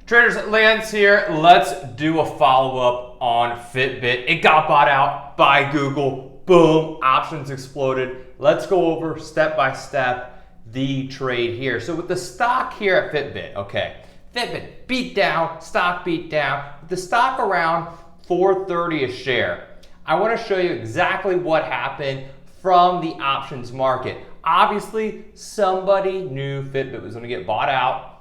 Traders, Lance here. Let's do a follow-up on Fitbit. It got bought out by Google. Boom, options exploded. Let's go over step by step the trade here. So with the stock here at Fitbit, okay, Fitbit beat down, stock beat down. With the stock around $4.30 a share, I want to show you exactly what happened from the options market. Obviously, somebody knew Fitbit was going to get bought out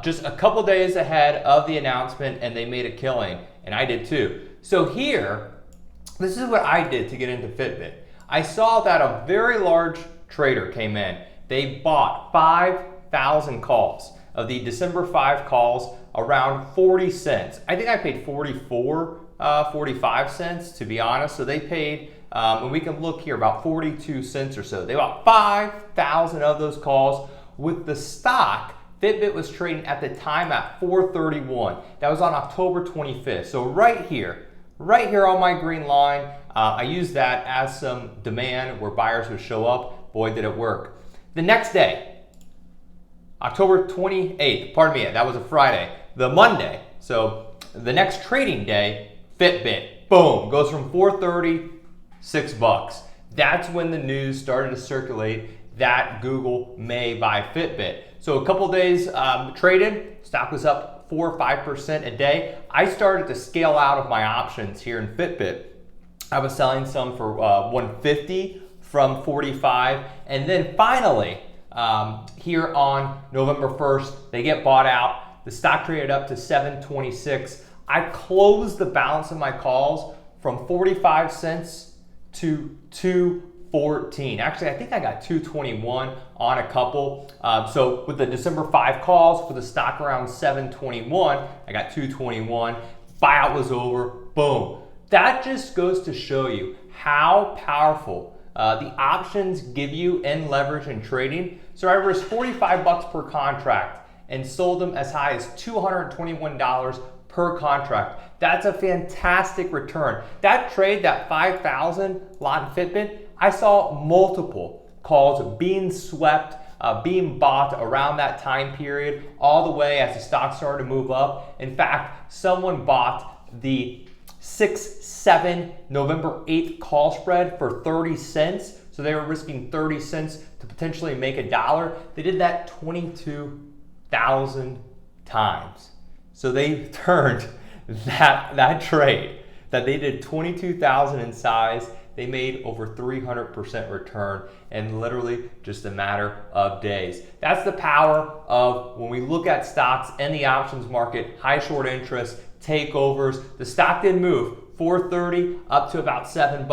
just a couple days ahead of the announcement, and they made a killing, and I did too. So here, this is what I did to get into Fitbit. I saw that a very large trader came in. They bought 5,000 calls of the December 5 calls around 40 cents. I think I paid 45 cents to be honest. So they paid, and we can look here, about 42 cents or so. They bought 5,000 of those calls. With the stock, Fitbit was trading at the time at $4.31. That was on October 25th. So right here on my green line, I used that as some demand where buyers would show up. Boy, did it work. The next day, October 28th, pardon me, that was a Friday. The Monday, so the next trading day, Fitbit, boom, goes from $4.30, $6. That's when the news started to circulate that Google may buy Fitbit. So a couple days traded, stock was up 4 or 5% a day. I started to scale out of my options here in Fitbit. I was selling some for 150 from 45, and then finally here on November 1st, they get bought out. The stock traded up to 726. I closed the balance of my calls from 45 cents to 214. Actually, I think I got 221 on a couple. So with the December 5 calls for the stock around 721, I got 221. Buyout was over. Boom. That just goes to show you how powerful the options give you in leverage and trading. So I risked 45 bucks per contract and sold them as high as $221 per contract. That's a fantastic return. That trade, that 5,000 lot in Fitbit, I saw multiple calls being swept, being bought around that time period, all the way as the stock started to move up. In fact, someone bought the 6-7 November 8th call spread for 30 cents. So they were risking 30 cents to potentially make $1. They did that 22,000 times. So they turned that trade that they did 22,000 in size. They made over 300% return in literally just a matter of days. That's the power of when we look at stocks in the options market, high short interest, takeovers. The stock did move 430 up to about $7,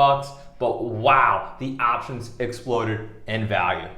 but wow, the options exploded in value.